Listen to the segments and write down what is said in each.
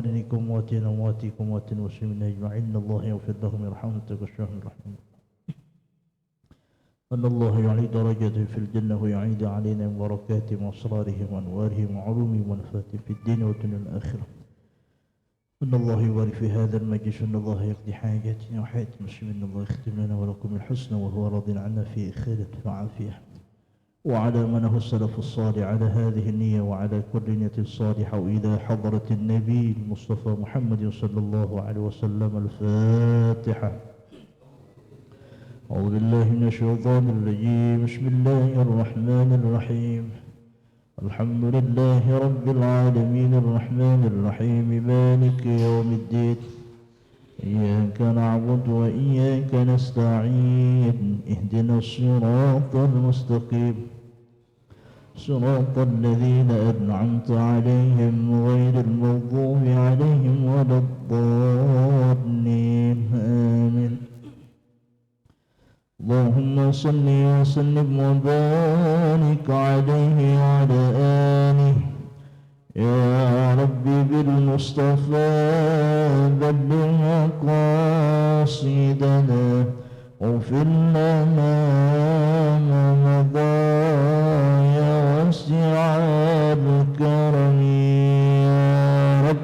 ووالديكم ووالدينا ووالديكم ووالدين المسلمين أجمعين. إن الله يغفر لهم ويرحمهم ويتغشاهم برحمته. أن الله يعلي درجته في الجنة ويعيد علينا من بركاتهم وأسرارهم وأنوارهم وعلومهم ونفاتهم في الدين والدنيا والآخرة. إن الله يبارك في هذا المجلس، إن الله يقضي حاجاتنا وحياة المسلمين. إن الله يختم لنا ولكم الحسنى وهو راض عنا في خير وعافية. وعلى منه السلف الصالح على هذه النية وعلى كل نية صالحة وإلى حضرة النبي المصطفى محمد صلى الله عليه وسلم. الفاتحة. أعوذ بالله من الشيطان الرجيم. بسم الله الرحمن الرحيم. الحمد لله رب العالمين الرحمن الرحيم مالك يوم الدين. إياك نعبد وإياك نستعين. اهدنا الصراط المستقيم صراط الذين أنعمت عليهم غير المغضوب عليهم ولا الضالين. آمين. اللهم صل وسلم وبارك عليه وعلى آله. يا ربي بالمصطفى بلغ مقاصدنا واغفر لنا ما مضى يا واسع الكرم يا رب.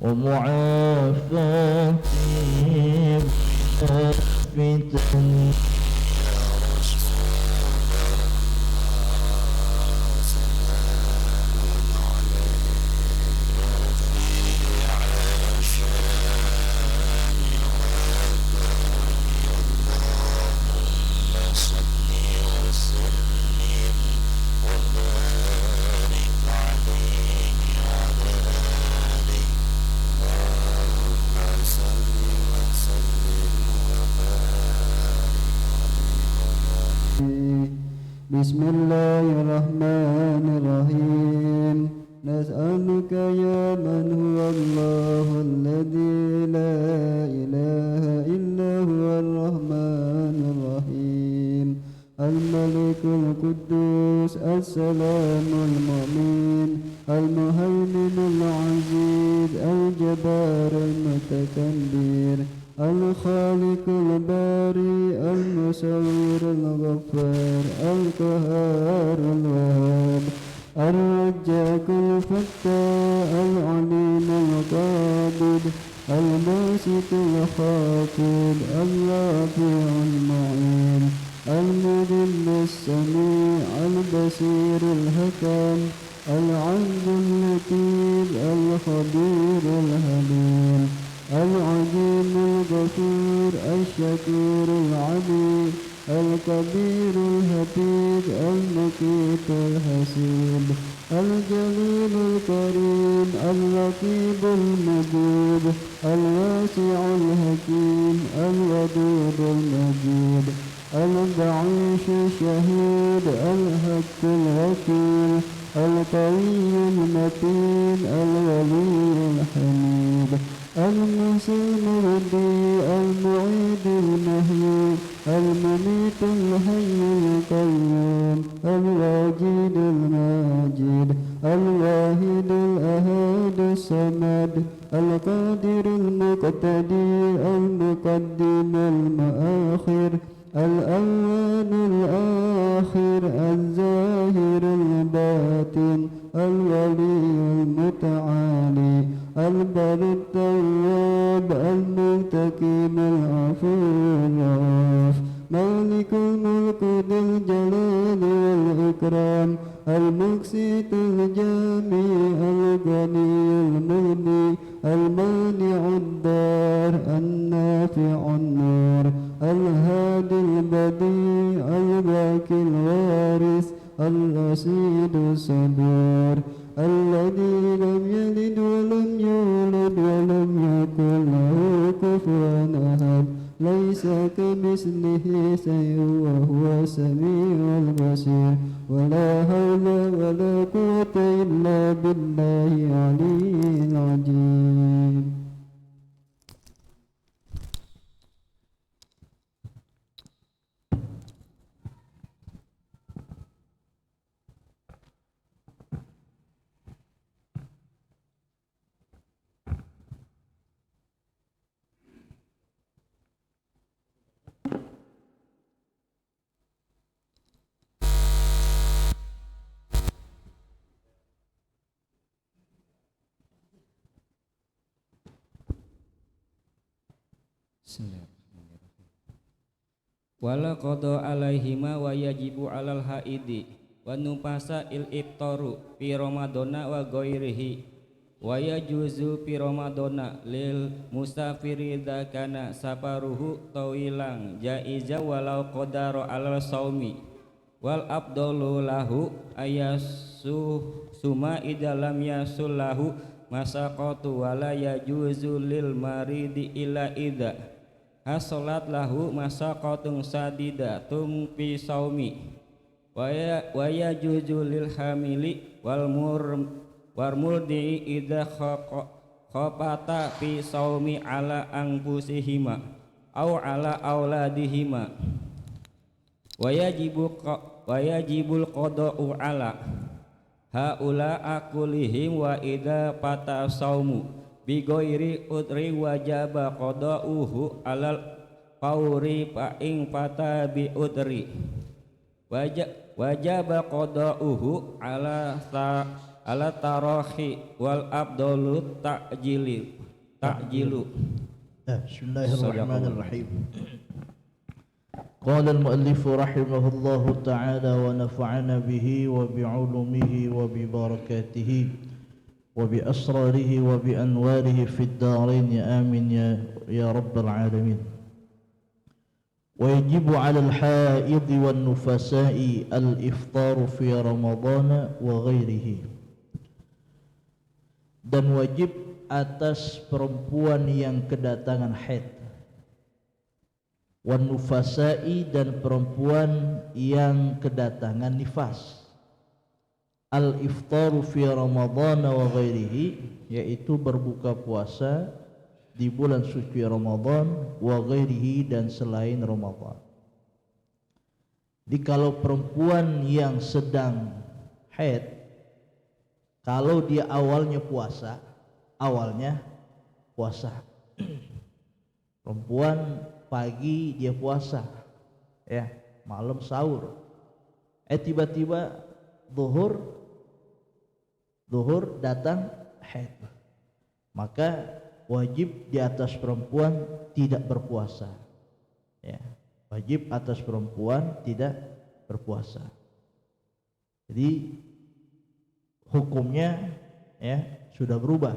ومعافاتهم فتن بسم الله الرحمن الرحيم. نسألك يا من هو الله الذي لا إله إلا القدوس السلام المؤمن المهيمن العزيز الجبار المتكبر الخالق الباري المصور الغفار القهار الوهاب الرجاك الفتاح العليم القابض الباسط الخافض الرافع المعين المذل السميع البصير الحكم العز اللطيف الخبير الحليم العظيم الغفور الشكور العليم الكبير الحفيظ المقيت الحسيب الجليل الكريم الرقيب المجيد الواسع الحكيم الودود المجيد الضعيف الشهيد الحق الوكيل القوي المتين الولي الحميد المحسن المبدي المعيد المهيب المميت الحي القيوم الواجد الماجد الواحد الأحد الصمد القادر المقتدر المقدم المؤخر الأول الآخر الظاهر الباطن الولي المتعالي البر التواب المنتقم العفو الرؤوف مالك الملك ذي الجلال والإكرام المقسط الجميع الغني المغني المانع الدار النافع النور الهادي البديع الباقي الوارث الرشيد الصبور الذي لم يلد ولم يولد ولم يكن له كفوا أحد ليس كمثله شيء وهو السميع البصير ولا حول ولا قوة إلا بالله العلي العظيم. Wala qada alaihima wa yajibu alal haidi wa nupasa il iftaru fi ramadana wa ghairihi wa yajuzu fi ramadana lil musafiri dakana safaruhu tawilang jaiza walau qadara alal saumi wal abdalu lahu ayasu suma idalam yasullahu masaqatu wala yajuzu lil maridi ila idza hasolat lahu masaqatun sadidatun fi saumi wa yajuzu lil hamili wal murdi idza khafata fi saumi ala anfusihima au ala auladihima wa yajibul qada'u ala haula akulihim wa idza pata saumu bi ghairi udri wajaba qada'uhu alal fauri fa ing fata bi udri wajaba qada'uhu ala tarahi wal abdalu ta'jilu. Bismillahirrahmanirrahim. قال المؤلف رحمه الله تعالى ونفعنا به وبعلومه وببركاته وبأسراره وبأنواره في الدارين آمين يا رب العالمين. ويجب على الحائض والنفساء الإفطار في رمضان وغيره. Dan wajib atas perempuan yang kedatangan haid, wan nufasai dan perempuan yang kedatangan nifas, al iftaru fi ramadhan wa ghairihi, yaitu berbuka puasa di bulan suci Ramadan, wa ghairihi dan selain Ramadan. Jadi kalau perempuan yang sedang haid, kalau dia awalnya puasa, perempuan pagi dia puasa, ya, malam sahur, tiba-tiba zuhur datang haid, maka wajib di atas perempuan tidak berpuasa, ya, wajib atas perempuan tidak berpuasa. Jadi hukumnya, ya, sudah berubah,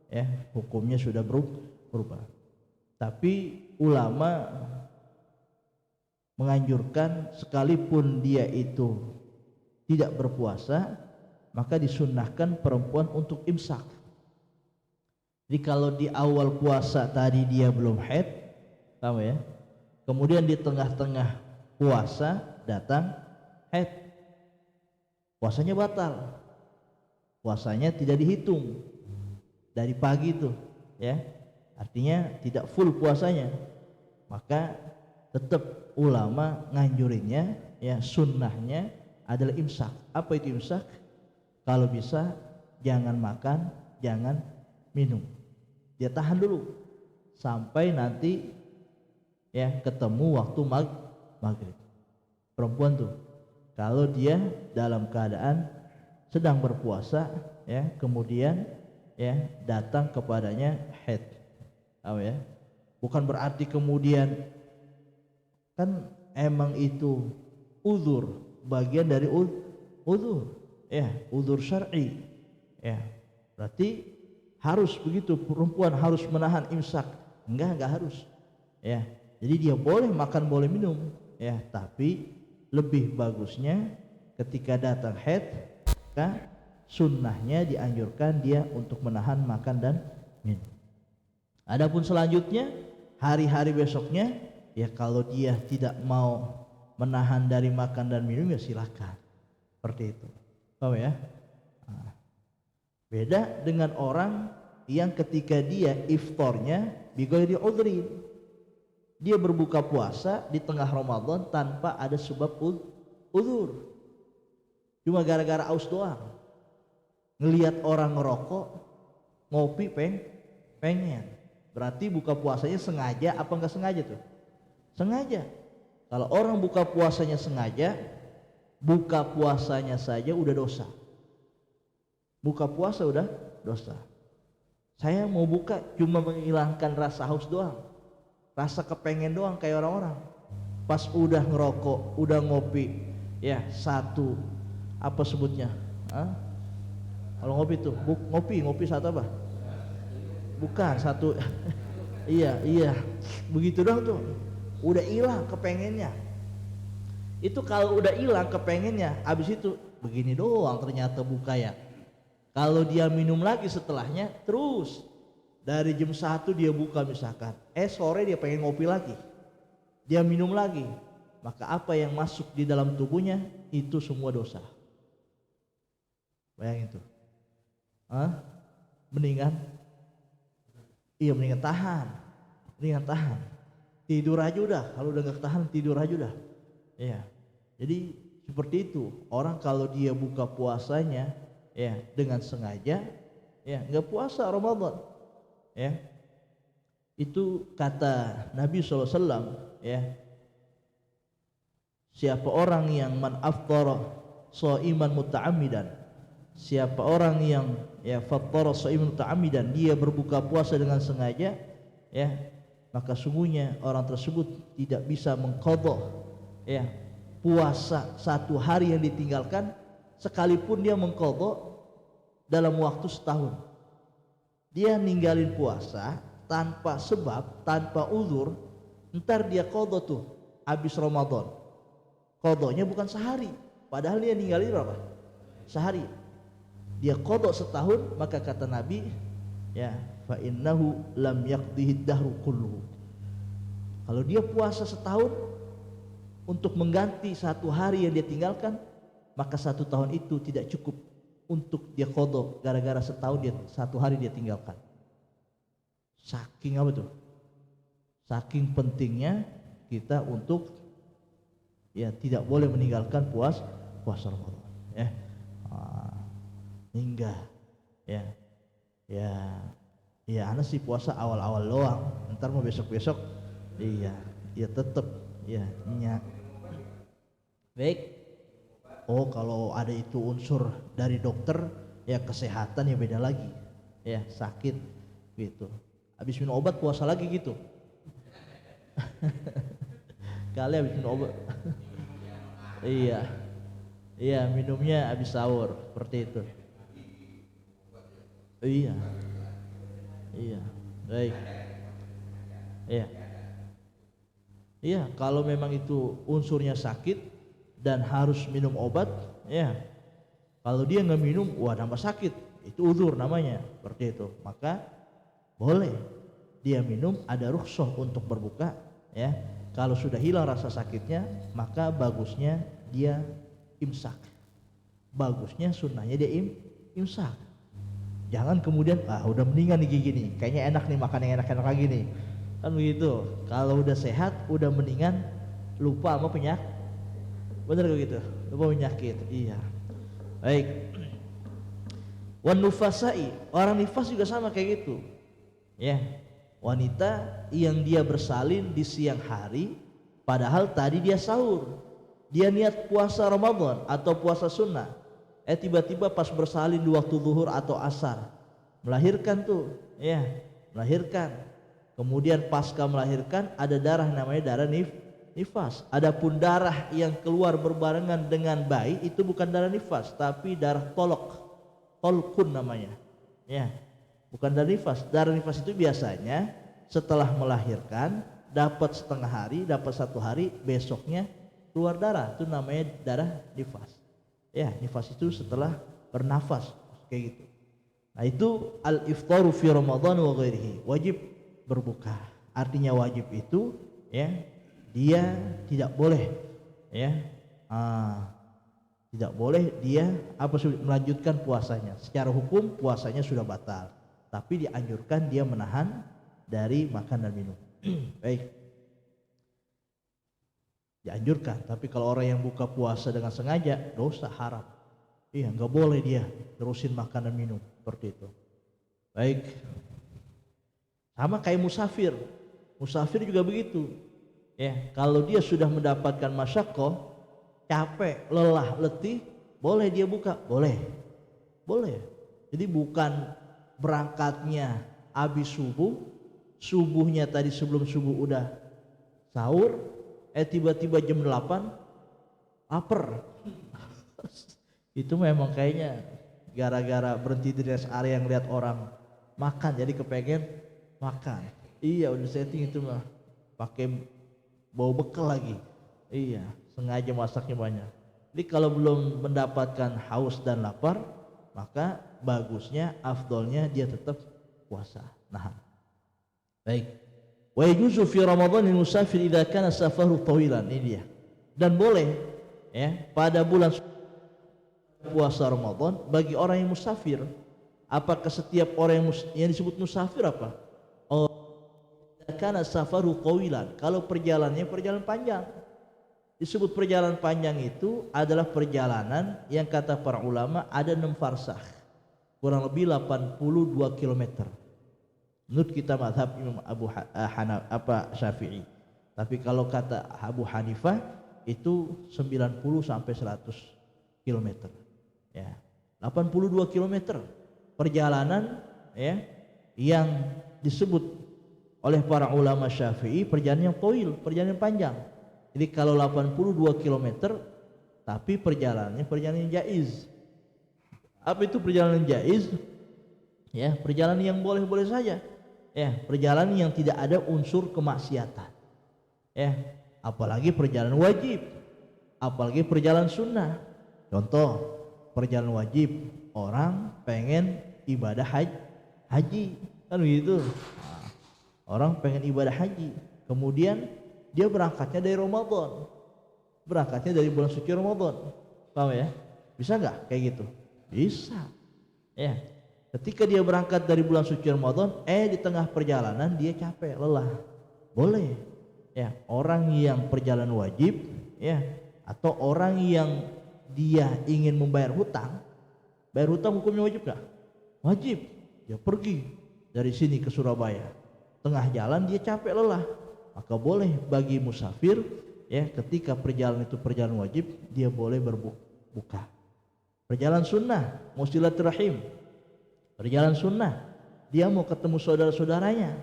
ya, hukumnya sudah berubah. Tapi ulama menganjurkan sekalipun dia itu tidak berpuasa, maka disunnahkan perempuan untuk imsak. Jadi kalau di awal puasa tadi dia belum haid, tahu ya, kemudian di tengah-tengah puasa datang haid, puasanya batal, puasanya tidak dihitung dari pagi itu, ya, artinya tidak full puasanya. Maka tetap ulama nganjurinnya, ya, sunnahnya adalah imsak. Apa itu imsak? Kalau bisa jangan makan, jangan minum, dia tahan dulu sampai nanti, ya, ketemu waktu maghrib. Perempuan tuh kalau dia dalam keadaan sedang berpuasa, ya, kemudian, ya, datang kepadanya haid, tahu ya, bukan berarti kemudian, kan emang itu uzur, bagian dari uzur, ya, uzur syar'i, ya, berarti harus begitu, perempuan harus menahan imsak? Enggak harus, ya. Jadi dia boleh makan, boleh minum, ya, tapi lebih bagusnya ketika datang haid, maka sunnahnya dianjurkan dia untuk menahan makan dan minum. Adapun selanjutnya hari-hari besoknya, ya, kalau dia tidak mau menahan dari makan dan minum, ya silakan, seperti itu. Tahu ya? Nah, beda dengan orang yang ketika dia iftarnya bighairi udhrin, dia berbuka puasa di tengah Ramadan tanpa ada sebab uzur, cuma gara-gara aus doang, ngelihat orang ngerokok, ngopi, pengen, berarti buka puasanya sengaja apa enggak sengaja tuh? Sengaja. Kalau orang buka puasanya sengaja, buka puasanya saja udah dosa. Buka puasa udah dosa. Saya mau buka cuma menghilangkan rasa haus doang, rasa kepengen doang kayak orang-orang. Pas udah ngerokok, udah ngopi, ya, satu apa sebutnya? Kalau ngopi tuh, ngopi satu apa? Bukan satu. Iya, begitu doang tuh, udah hilang kepengennya. Itu kalau udah hilang kepengennya, habis itu begini doang ternyata buka, ya. Kalau dia minum lagi setelahnya, terus dari jam 1 dia buka misalkan, sore dia pengen ngopi lagi, dia minum lagi, maka apa yang masuk di dalam tubuhnya itu semua dosa. Bayangin tuh, mendingan tahan, tidur aja udah. Kalau udah nggak tahan, tidur aja udah, ya. Jadi seperti itu orang kalau dia buka puasanya, ya, dengan sengaja, ya, nggak puasa Ramadan, ya, itu kata Nabi SAW, ya, siapa orang yang man aftara shaiman muta'ammidan, siapa orang yang, ya, fattara shaiman muta'ammidan, dia berbuka puasa dengan sengaja, ya, maka sungguhnya orang tersebut tidak bisa mengqadha, ya, puasa satu hari yang ditinggalkan, sekalipun dia mengqadha dalam waktu setahun. Dia ninggalin puasa tanpa sebab, tanpa uzur, ntar dia qadha tuh habis Ramadan. Qadhanya bukan sehari, padahal dia ninggalin berapa? Sehari. Dia qadha setahun, maka kata Nabi, ya, fa innahu lam yaqdihi dahru kulluhu. Kalau dia puasa setahun untuk mengganti satu hari yang dia tinggalkan, maka satu tahun itu tidak cukup untuk dia qadha, gara-gara setahun dia, satu hari dia tinggalkan. Saking apa tuh? Saking pentingnya kita untuk ya tidak boleh meninggalkan puasa Ramadan, ya. Hingga ya anak sih puasa awal-awal doang, ntar mau besok-besok tetap nyak. Baik. Oh, kalau ada itu unsur dari dokter, ya kesehatan ya beda lagi, ya sakit gitu. Habis minum obat puasa lagi gitu. Kali habis minum obat. Iya minumnya habis sahur seperti itu. Iya, baik. Iya, kalau memang itu unsurnya sakit dan harus minum obat, ya. Kalau dia nggak minum, wah nambah sakit, itu uzur namanya, seperti itu. Maka boleh dia minum, ada rukhsah untuk berbuka, ya. Kalau sudah hilang rasa sakitnya, maka bagusnya dia imsak. Bagusnya sunnahnya dia imsak. Jangan kemudian udah mendingan nih gini, kayaknya enak nih makan yang enak-enak lagi nih. Kan begitu. Kalau udah sehat, udah mendingan, lupa sama penyakit. Bener gak gitu? Lupa penyakit. Iya. Baik. Wan nufasai, orang nifas juga sama kayak gitu. Ya. Wanita yang dia bersalin di siang hari, padahal tadi dia sahur. Dia niat puasa Ramadan atau puasa sunnah. Tiba-tiba pas bersalin di waktu zuhur atau asar, melahirkan tuh, ya, melahirkan. Kemudian pasca melahirkan ada darah namanya darah nifas. Adapun darah yang keluar berbarengan dengan bayi itu bukan darah nifas, tapi darah tolkun namanya. Ya, bukan darah nifas. Darah nifas itu biasanya setelah melahirkan dapat setengah hari, dapat 1 hari, besoknya keluar darah, itu namanya darah nifas. Ya, nifas itu setelah bernafas kayak gitu. Nah, itu al-iftaru fi Ramadan wa ghairihi, wajib berbuka. Artinya wajib itu ya dia tidak boleh tidak boleh dia melanjutkan puasanya. Secara hukum puasanya sudah batal, tapi dianjurkan dia menahan dari makan dan minum. Baik. Dianjurkan, tapi kalau orang yang buka puasa dengan sengaja, dosa, haram. Iya, nggak boleh dia terusin makan dan minum seperti itu. Baik. Sama kayak musafir juga begitu. Ya, kalau dia sudah mendapatkan masyaqqah, capek, lelah, letih, boleh dia buka, boleh. Jadi bukan berangkatnya habis subuhnya tadi sebelum subuh udah sahur. Tiba-tiba jam 8 lapar. Itu memang kayaknya gara-gara berhenti di rest area yang lihat orang makan jadi kepengen makan. Iya, udah setting itu mah pakai bawa bekal lagi. Iya, sengaja masaknya banyak. Jadi kalau belum mendapatkan haus dan lapar, maka bagusnya, afdolnya dia tetap puasa. Nah, baik. Wa yajuzu fi Ramadan lil musafir idza kana safaru tawilan, ini dia. Dan boleh ya pada bulan puasa Ramadan bagi orang yang musafir. Apakah setiap orang yang disebut musafir apa? Oh, karena safaru tawilan, kalau perjalanannya perjalanan panjang. Disebut perjalanan panjang itu adalah perjalanan yang kata para ulama ada 6 farsakh, kurang lebih 82 km. Menurut kita mazhab Imam Syafi'i. Tapi kalau kata Abu Hanifah itu 90 sampai 100 km. Ya. 82 km perjalanan ya yang disebut oleh para ulama Syafi'i perjalanan yang tawil, perjalanan yang panjang. Jadi kalau 82 km tapi perjalanannya perjalanan yang jaiz. Apa itu perjalanan jaiz? Ya, perjalanan yang boleh-boleh saja. Ya, perjalanan yang tidak ada unsur kemaksiatan. Ya, apalagi perjalanan wajib, apalagi perjalanan sunnah. Contoh, perjalanan wajib, orang pengen ibadah haji, kan begitu. Nah, orang pengen ibadah haji, kemudian dia berangkatnya dari Ramadan, berangkatnya dari bulan suci Ramadan, paham ya? Bisa nggak kayak gitu? Bisa. Ya. Ketika dia berangkat dari bulan suci Ramadan, di tengah perjalanan dia capek, lelah, boleh. Ya, orang yang perjalanan wajib, ya, Atau orang yang dia ingin membayar hutang, bayar hutang hukumnya wajib nggak? Wajib. Dia pergi dari sini ke Surabaya, tengah jalan dia capek lelah, maka boleh bagi musafir ya ketika perjalanan itu perjalanan wajib dia boleh berbuka. Perjalanan sunnah, mau silaturahim, perjalanan sunnah, dia mau ketemu saudara-saudaranya,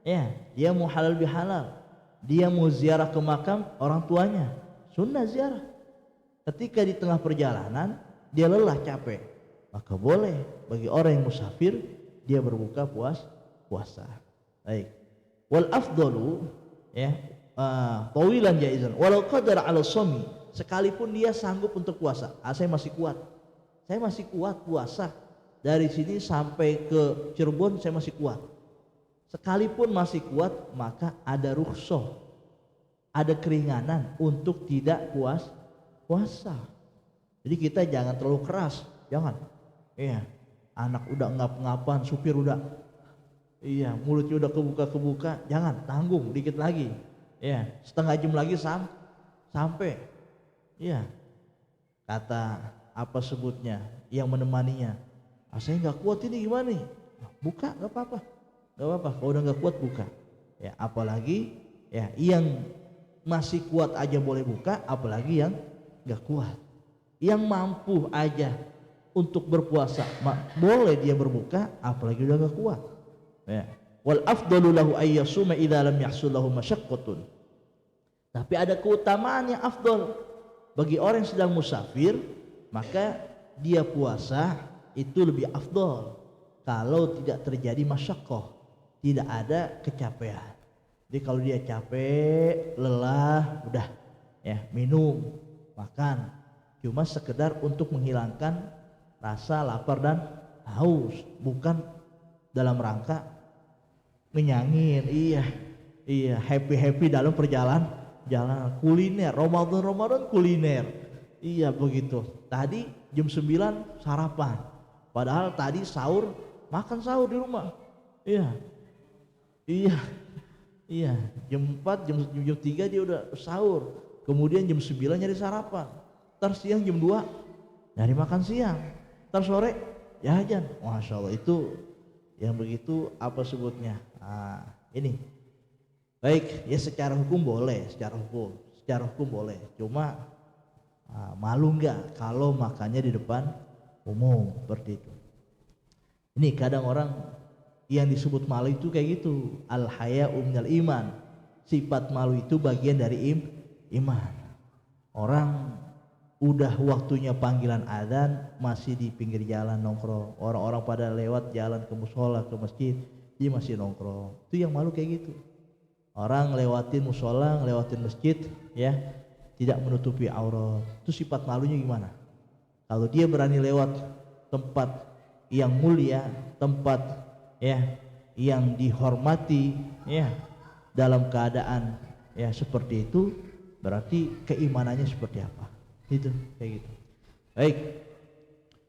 ya, dia mau halal bihalal, dia mau ziarah ke makam orang tuanya, sunnah ziarah. Ketika di tengah perjalanan dia lelah capek, maka boleh bagi orang yang musafir dia berbuka puasa. Baik. Wal afdalu ya tawilan jaizan walau qadara ala shaumi, sekalipun dia sanggup untuk puasa. Saya masih kuat. Saya masih kuat puasa. Dari sini sampai ke Cirebon saya masih kuat. Sekalipun masih kuat, maka ada rukhsah, ada keringanan untuk tidak puasa. Jadi kita jangan terlalu keras, jangan. Iya, anak udah ngap-ngapan, supir udah, iya, mulutnya udah kebuka, jangan, tanggung dikit lagi. Iya, setengah jam lagi sampai. Iya, kata apa sebutnya yang menemaninya, saya nggak kuat ini gimana nih? Buka, nggak apa-apa, kalau udah nggak kuat buka. Ya, apalagi ya yang masih kuat aja boleh buka, apalagi yang nggak kuat. Yang mampu aja untuk berpuasa boleh dia berbuka, apalagi udah nggak kuat. Ya. Wal afdalu lahu ayyasuma idza lam yahsul lahu masyaqqatun. Tapi ada keutamaan yang afdal bagi orang yang sedang musafir, maka dia puasa itu lebih afdal kalau tidak terjadi masyaqqah, tidak ada kecapean. Jadi kalau dia capek, lelah, udah ya minum, makan, cuma sekedar untuk menghilangkan rasa lapar dan haus, bukan dalam rangka menyangin. Iya, happy dalam perjalanan kuliner, Ramadan kuliner. Iya begitu. Tadi jam 9 sarapan, padahal tadi sahur, makan sahur di rumah. Iya, jam 4, jam 3 dia udah sahur, kemudian jam 9 nyari sarapan, ntar siang jam 2 nyari makan siang, ntar sore jajan. Masya Allah, itu yang begitu apa sebutnya, ini baik ya, secara hukum boleh, secara hukum boleh, cuma malu enggak kalau makannya di depan umum seperti itu. Ini kadang orang yang disebut malu itu kayak gitu, al haya'u minal iman, sifat malu itu bagian dari iman. Orang udah waktunya panggilan adzan masih di pinggir jalan nongkrong, orang-orang pada lewat jalan ke musola, ke masjid, dia masih nongkrong. Itu yang malu kayak gitu. Orang lewatin musola, lewatin masjid, ya tidak menutupi aurat, itu sifat malunya gimana? Kalau dia berani lewat tempat yang mulia, tempat ya yang dihormati, ya dalam keadaan ya seperti itu, berarti keimanannya seperti apa? Itu kayak gitu. Baik.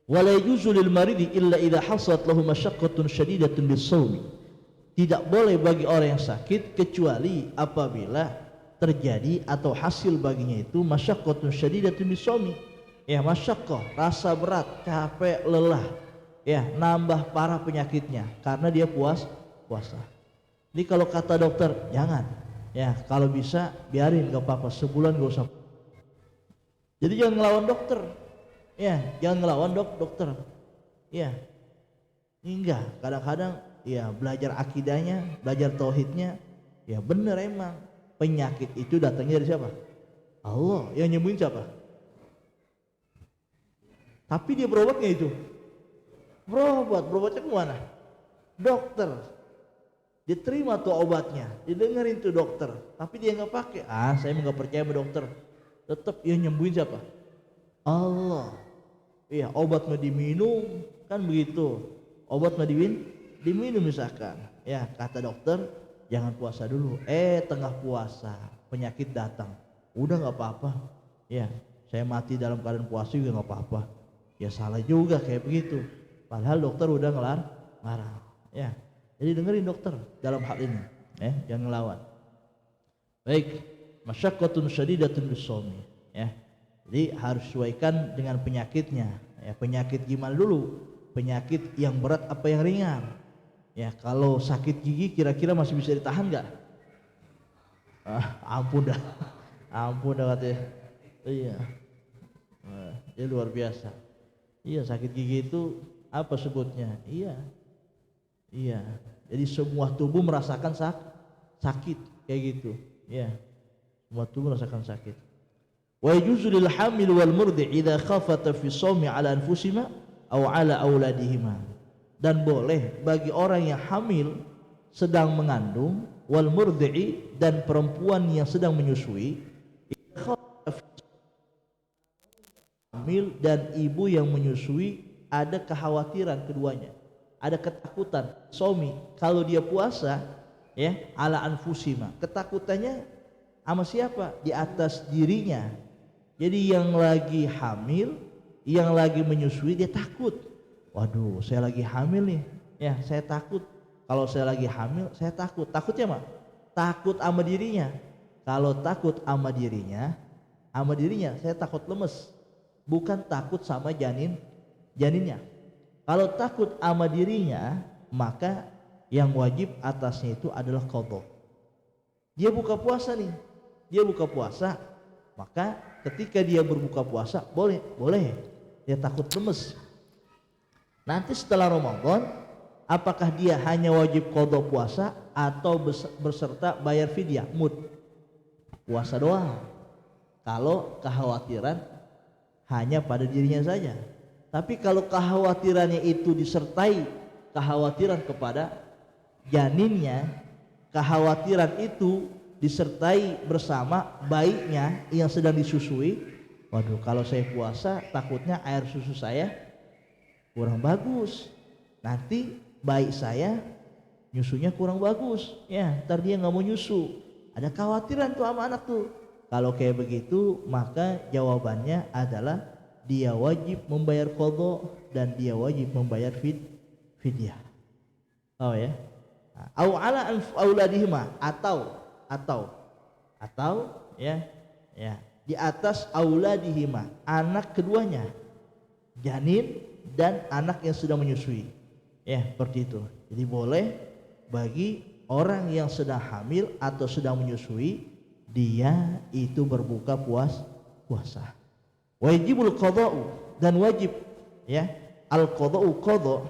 Wala yajuzu lil maridi illa idza hasalat lahu masyaqqatun syadidatun bis-shaum. Tidak boleh bagi orang yang sakit kecuali apabila terjadi atau hasil baginya itu masyaqqatun syadidatun bis-shaum. Ya, masyaqqah, rasa berat, capek, lelah, ya nambah parah penyakitnya karena dia puasa. Jadi kalau kata dokter jangan, ya kalau bisa biarin, gak apa-apa, sebulan gak usah. Jadi jangan ngelawan dokter, ya jangan ngelawan dokter, ya enggak. Kadang-kadang ya belajar akidahnya, belajar tauhidnya, ya bener emang penyakit itu datangnya dari siapa? Allah. Yang nyembuhin siapa? Tapi dia berobatnya itu. Berobatnya kemana? Dokter. Diterima tuh obatnya, didengerin tuh dokter, tapi dia nggak pakai. Saya nggak percaya sama dokter. Tetap yang nyembuhin siapa? Allah. Iya, obat mah diminum, kan begitu. Obat mah diminum misalkan. Ya kata dokter jangan puasa dulu. Tengah puasa penyakit datang, udah nggak apa-apa. Ya saya mati dalam keadaan puasa juga nggak apa-apa. Ya salah juga kayak begitu. Padahal dokter udah ngelarang. Ya, jadi dengerin dokter dalam hal ini. Jangan ngelawan. Baik, masyaqqatun syadidatun bis-shaumi. Ya, Jadi harus sesuaikan dengan penyakitnya. Ya, penyakit gimana dulu? Penyakit yang berat apa yang ringan? Ya, kalau sakit gigi kira-kira masih bisa ditahan nggak? Ampun dah, ampun dah katanya. Iya, ini luar biasa. Iya, sakit gigi itu apa sebutnya? Iya, iya. Jadi semua tubuh merasakan sakit kayak gitu. Ya, semua tubuh merasakan sakit. Wa yajuzu lil hamil wal murdi' idza khafata fi shaumi ala anfusihima aw ala auladihima. Dan boleh bagi orang yang hamil sedang mengandung, wal murdi'i, dan perempuan yang sedang menyusui, hamil dan ibu yang menyusui, ada kekhawatiran keduanya, ada ketakutan. Suami kalau dia puasa, ya, ala anfusima, ketakutannya sama siapa? Di atas dirinya. Jadi yang lagi hamil, yang lagi menyusui, dia takut. Waduh, saya lagi hamil nih, ya, saya takut. Kalau saya lagi hamil, saya takut. Takutnya mah? Takut sama dirinya. Kalau takut sama dirinya, saya takut lemes. Bukan takut sama janinnya. Kalau takut sama dirinya, maka yang wajib atasnya itu adalah qadha. Dia buka puasa nih, maka ketika dia berbuka puasa boleh dia takut lemes. Nanti setelah Ramadan, apakah dia hanya wajib qadha puasa atau berserta bayar fidyah? Puasa doang. Kalau kekhawatiran hanya pada dirinya saja. Tapi kalau kekhawatirannya itu disertai kekhawatiran kepada janinnya, kekhawatiran itu disertai bersama bayinya yang sedang disusui, waduh, kalau saya puasa takutnya air susu saya kurang bagus, nanti bayi saya nyusunya kurang bagus, ya, ntar dia nggak mau nyusu. Ada kekhawatiran tuh sama anak tuh. Kalau kayak begitu, maka jawabannya adalah dia wajib membayar qadha dan dia wajib membayar fidyah. Oh ya. Au ala auladihima, atau ya di atas auladihima, anak keduanya, janin dan anak yang sedang menyusui. Ya, seperti itu. Jadi boleh bagi orang yang sedang hamil atau sedang menyusui, dia itu berbuka puasa. Wajibul qada'u, dan wajib, ya, al qada'u qada'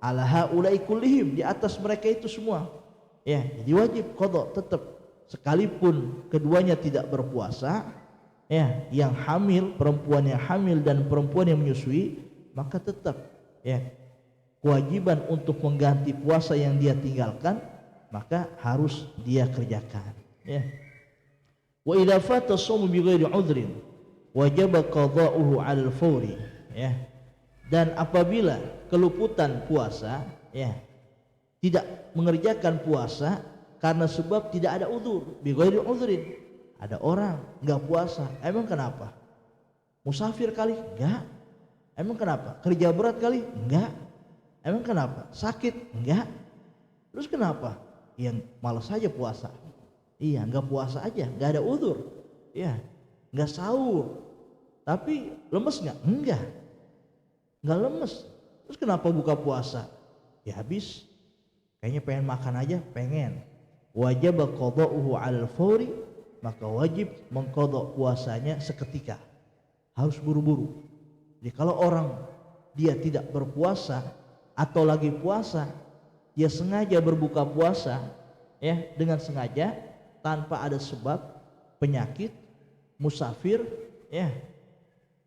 ala haula'i kullihim, di atas mereka itu semua. Ya, jadi wajib qada' tetap, sekalipun keduanya tidak berpuasa, ya, yang hamil, perempuan yang hamil dan perempuan yang menyusui, maka tetap, ya, kewajiban untuk mengganti puasa yang dia tinggalkan, maka harus dia kerjakan, ya. Wa idza fata shaum bi ghairi udhrin wajaba qada'uhu 'alal fawri, ya. Dan apabila keluputan puasa, ya, tidak mengerjakan puasa karena sebab tidak ada udzur, bi ghairi udhrin, ada orang enggak puasa, emang kenapa? Musafir kali? Enggak. Emang kenapa? Kerja berat kali? Enggak. Emang kenapa? Sakit? Enggak. Terus kenapa? Yang malas saja puasa. Iya, enggak puasa aja, enggak ada udzur. Iya, enggak sahur. Tapi lemes enggak? Enggak. Enggak lemes. Terus kenapa buka puasa? Ya habis kayaknya pengen makan aja, pengen. Wajib qada'uhu 'alal fawri, maka wajib mengqadha puasanya seketika. Harus buru-buru. Jadi kalau orang dia tidak berpuasa atau lagi puasa, dia sengaja berbuka puasa, ya, dengan sengaja tanpa ada sebab, penyakit, musafir, ya,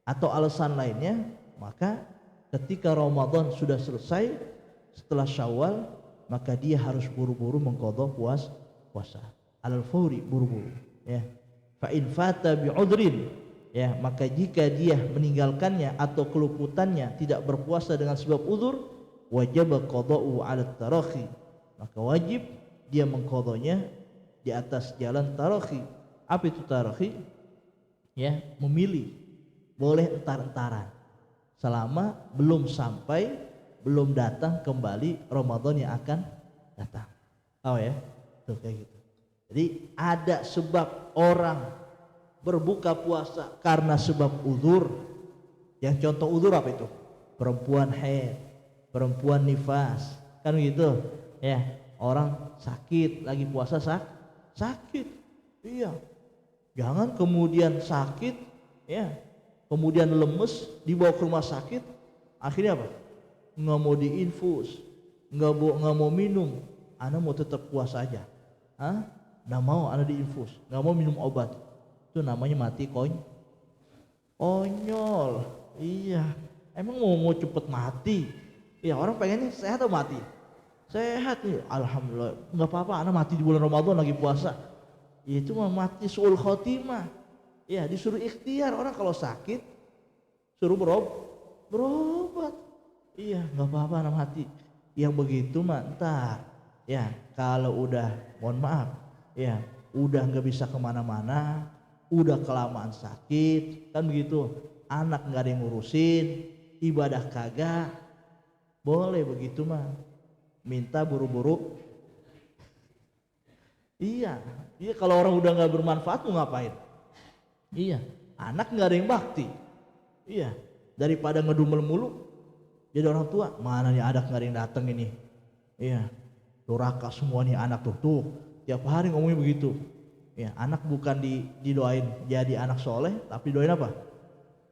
atau alasan lainnya, maka ketika Ramadan sudah selesai, setelah Syawal, maka dia harus buru-buru mengqadha puasa. Alal fawri, buru-buru, ya. Fa in fata bi udhrin, ya, maka jika dia meninggalkannya atau keluputannya tidak berpuasa dengan sebab uzur, wajib qada'u 'ala tarakhi, maka wajib dia mengqadhanya di atas jalan tarakhi. Apa itu tarakhi? Ya, memilih. Boleh entar-entaran selama belum sampai, belum datang kembali Ramadan yang akan datang. Oh ya, tuh kayak gitu. Jadi ada sebab orang berbuka puasa karena sebab uzur. Yang contoh uzur apa itu? Perempuan haid, perempuan nifas, kan gitu ya. Orang sakit lagi puasa sakit, iya. Jangan kemudian sakit ya, kemudian lemes dibawa ke rumah sakit, akhirnya apa? Nggak mau diinfus, nggak mau minum, ana mau tetap puasa aja, nggak mau ana diinfus, nggak mau minum obat, itu namanya mati konyol. Iya, emang mau cepet mati? Iya, orang pengennya sehat atau mati? Sehat nih, alhamdulillah. Nggak apa-apa, anak mati di bulan Ramadan lagi puasa. Itu mah mati suul khotimah. Ya, disuruh ikhtiar. Orang kalau sakit suruh berobat. Iya, nggak apa-apa anak mati. Yang begitu mah ntar. Ya, kalau udah, mohon maaf, ya udah nggak bisa kemana-mana, udah kelamaan sakit, kan begitu. Anak nggak ada yang ngurusin, ibadah kagak, boleh begitu mah, minta buru-buru. Iya kalau orang udah nggak bermanfaat mau ngapain? Iya, anak nggak ada yang bakti. Iya, daripada ngedumel mulu, jadi orang tua mana nih anak nggak ada yang datang ini. Iya, durhaka semua nih anak tuh tiap hari ngomongnya begitu. Ya, anak bukan didoain jadi anak soleh, tapi doain apa?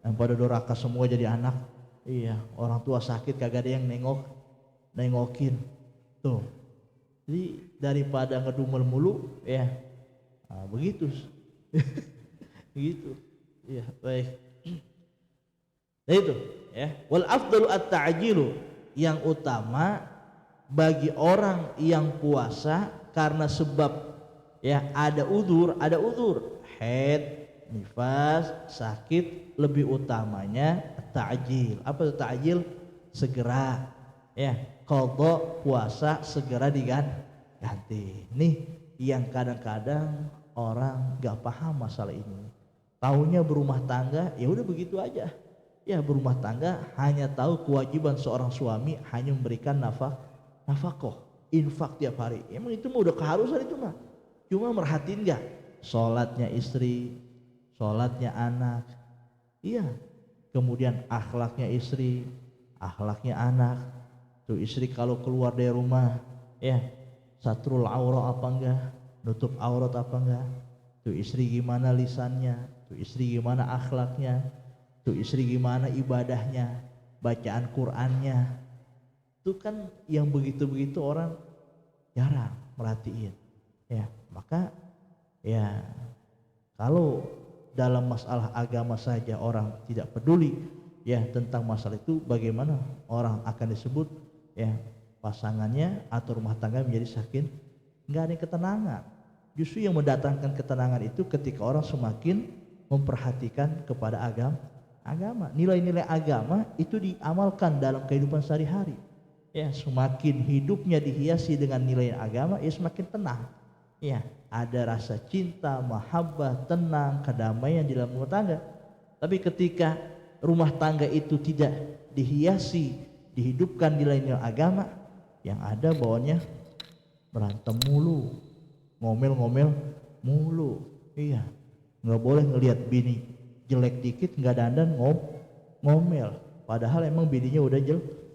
Yang pada durhaka semua jadi anak. Iya, orang tua sakit kagak ada yang nengokin. Tuh. Jadi daripada ngedumel mulu, ya, begitu. Begitu. Iya, baik. Nah itu, ya. Wal afdalu at-ta'jilu, yang utama bagi orang yang puasa karena sebab ya ada udzur, haid, nifas, sakit, lebih utamanya ta'jil. Apa itu ta'jil? Segera, ya, qadha puasa segera diganti. Nih yang kadang-kadang orang gak paham masalah ini. Taunya berumah tangga, ya udah begitu aja. Ya, berumah tangga hanya tahu kewajiban seorang suami hanya memberikan nafkah, infak tiap hari. Emang itu mah udah keharusan itu mah. Cuma merhatiin gak sholatnya istri, sholatnya anak, iya, kemudian akhlaknya istri, akhlaknya anak. Tuh istri kalau keluar dari rumah, ya, satrul aurat apa enggak, nutup aurat apa enggak. Tuh istri gimana lisannya, tuh istri gimana akhlaknya, tuh istri gimana ibadahnya, bacaan Qur'annya. Itu kan yang begitu-begitu orang jarang merhatiin. Ya, maka ya kalau dalam masalah agama saja orang tidak peduli ya tentang masalah itu, bagaimana orang akan disebut ya pasangannya atau rumah tangga menjadi sakin nggak ada ketenangan. Justru yang mendatangkan ketenangan itu ketika orang semakin memperhatikan kepada agama. Nilai-nilai agama itu diamalkan dalam kehidupan sehari-hari. Ya, semakin hidupnya dihiasi dengan nilai agama, ya semakin tenang. Ya, ada rasa cinta, mahabbah, tenang, kedamaian di dalam rumah tangga. Tapi ketika rumah tangga itu tidak dihiasi, dihidupkan nilai-nilai agama, yang ada bawaannya berantem mulu, ngomel-ngomel mulu. Iya, nggak boleh ngelihat bini jelek dikit nggak dandan ngomel. Padahal emang bininya udah jelek.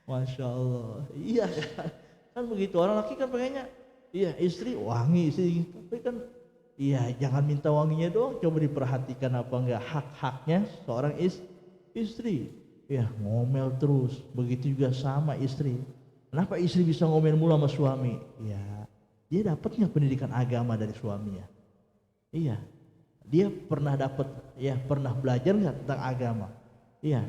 Masya Allah, iya kan begitu. Orang laki kan pengennya, iya istri wangi, istri, tapi kan iya jangan minta wanginya doang, coba diperhatikan apa enggak hak-haknya seorang istri. Ya ngomel terus, begitu juga sama istri. Kenapa istri bisa ngomel mulu sama suami? Ya dia dapatnya pendidikan agama dari suaminya. Iya, dia pernah dapat, ya pernah belajar nggak tentang agama? Iya.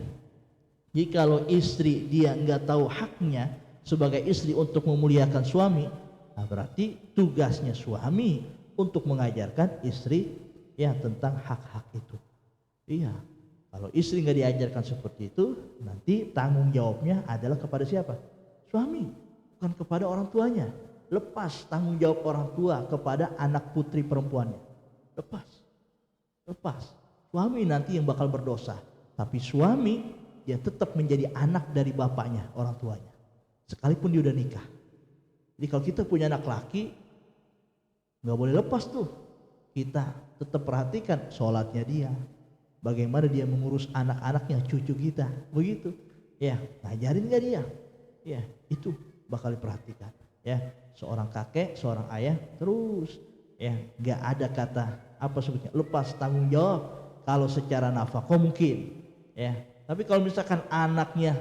Jikalau istri dia nggak tahu haknya sebagai istri untuk memuliakan suami, nah berarti tugasnya suami untuk mengajarkan istri ya tentang hak-hak itu. Iya, kalau istri nggak diajarkan seperti itu, nanti tanggung jawabnya adalah kepada siapa? Suami, bukan kepada orang tuanya. Lepas tanggung jawab orang tua kepada anak putri perempuannya. Lepas. Suami nanti yang bakal berdosa, tapi suami dia tetap menjadi anak dari bapaknya, orang tuanya, sekalipun dia udah nikah. Jadi kalau kita punya anak laki, nggak boleh lepas tuh. Kita tetap perhatikan sholatnya dia, bagaimana dia mengurus anak-anaknya, cucu kita, begitu. Ya, ngajarin nggak dia? Ya, itu bakal diperhatikan. Ya, seorang kakek, seorang ayah, terus ya nggak ada kata apa sebutnya lepas tanggung jawab. Kalau secara nafkah mungkin, ya. Tapi kalau misalkan anaknya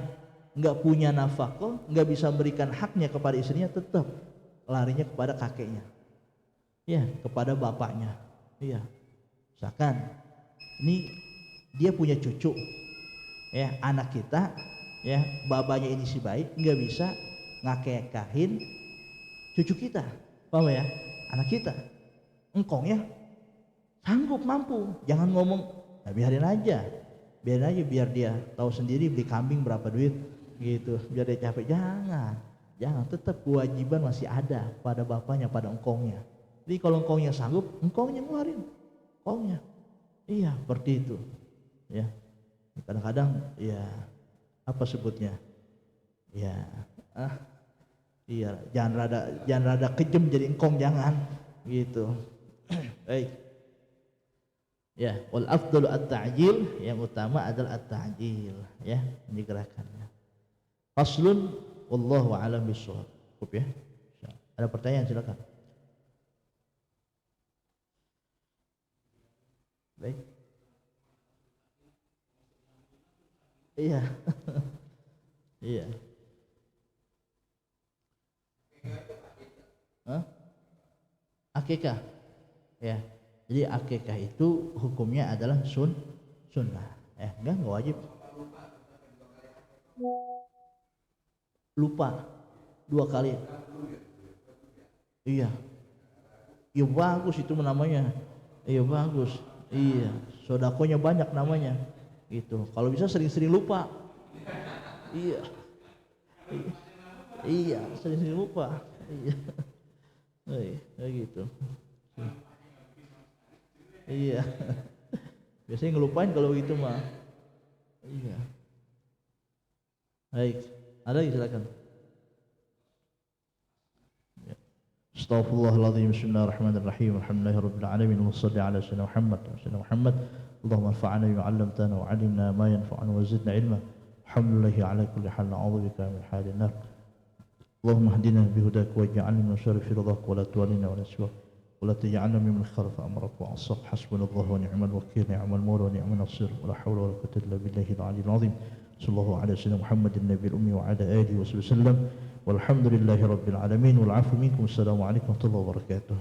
nggak punya nafkah, nggak bisa memberikan haknya kepada istrinya, tetap larinya kepada kakeknya, ya, kepada bapaknya. Iya, misalkan ini dia punya cucu, ya, anak kita, ya, babanya ini si baik nggak bisa ngakekahin cucu kita, paham ya? Anak kita, engkongnya sanggup mampu, jangan ngomong, nah, biarin aja, biar dia tahu sendiri beli kambing berapa duit, gitu, biar dia capek. Jangan, tetap kewajiban masih ada pada bapaknya, pada engkongnya. Jadi kalau engkongnya sanggup, engkongnya ngeluarin, engkongnya, iya, seperti itu, ya. Kadang-kadang, ya, apa sebutnya, ya, iya, jangan rada kejem jadi engkong, jangan, gitu. Baik. Ya, wal afdalu at-ta'jil, yang utama adalah at-ta'jil, ya, ini gerakannya. Faslun, wallahu a'lam bishawab. Cukup ya. Ada pertanyaan, silakan. Baik. Iya. Iya. Akikah. Ya. Jadi akikah itu hukumnya adalah sunnah. Enggak wajib. Lupa 2 kali. Iya. Iya, bagus itu namanya. Iya, bagus. Iya, sodakonya banyak namanya. Gitu. Kalau bisa sering-sering lupa. Iya. Iya, sering-sering lupa. Iya. Kayak gitu. Iya. Biasanya ngelupain kalau begitu mah. Iya. Baik. Ada lagi, silakan. Astaghfirullahaladzim. Bismillahirrahmanirrahim. Alhamdulillahirabbil alamin. Wassalli ala sayyidina Muhammad wa sallam Muhammad. Allahumma anfa'na bima 'allamtana wa 'allimna ma yanfa'una wa zidna ilma. Alhamdulillahi ala kulli hal, na'udzubika min halin nar. Allahumma hdina bihudaka waj'alna min syarri ridhaka wa la tuwallina wa la siwak wa la taj'alna mimman khalafa amraka wa 'asaq. Hasbunallahu wa ni'mal wakeel, ni'mal mawla wa ni'man nasir. Wa la hawla wa la quwwata illa billahil 'aliyyil 'azim. Sallallahu ala sayyidina Muhammadin nabiyil ummi wa ala alihi wa sallam. Walhamdulillahi rabbil alamin wal 'afwu minkum. Assalamu alaikum warahmatullahi wabarakatuh.